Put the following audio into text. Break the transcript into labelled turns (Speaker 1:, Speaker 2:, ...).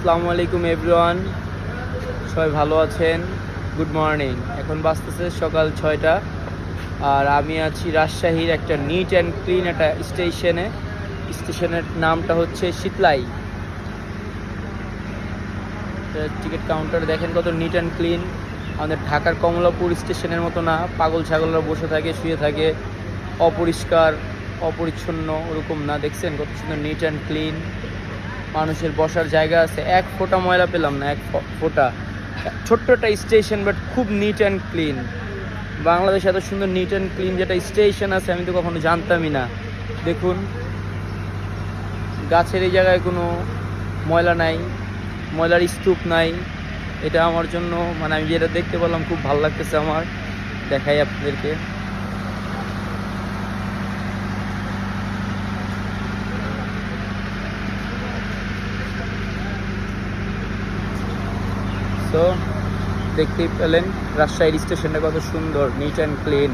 Speaker 1: আসসালামু আলাইকুম এভরিওয়ান, সবাই ভালো আছেন? Good morning. এখন বাজতেছে সকাল 6টা আর আমি আছি রাজশাহীর একটা নিট অ্যান্ড ক্লিন একটা স্টেশনের নামটা হচ্ছে শীতলাই। টিকিট কাউন্টার দেখেন কত নিট অ্যান্ড ক্লিন। আমাদের ঢাকার কমলাপুর স্টেশনের মতো না, পাগল ছাগলরা বসে থাকে, শুয়ে থাকে, অপরিষ্কার অপরিচ্ছন্ন, ওরকম না। দেখছেন কত সুন্দর নিট অ্যান্ড ক্লিন। মানুষের বসার জায়গা আছে, এক ফোঁটা ময়লা পেলাম না, এক ফোঁটা। ছোট্ট একটা স্টেশন, বাট খুব নিট অ্যান্ড ক্লিন। বাংলাদেশে এত সুন্দর নিট অ্যান্ড ক্লিন যেটা স্টেশন আছে আমি তো কখনো জানতামই না। দেখুন, গাছের এই জায়গায় কোনো ময়লা নাই, ময়লার স্তূপ নাই। এটা আমার জন্য, মানে আমি যেটা দেখতে পেলাম খুব ভালো লাগতেছে আমার। দেখাই আপনাদেরকে। তো দেখতেই পেলেন রাজশাহীর স্টেশনটা কত সুন্দর, নিট অ্যান্ড ক্লিন।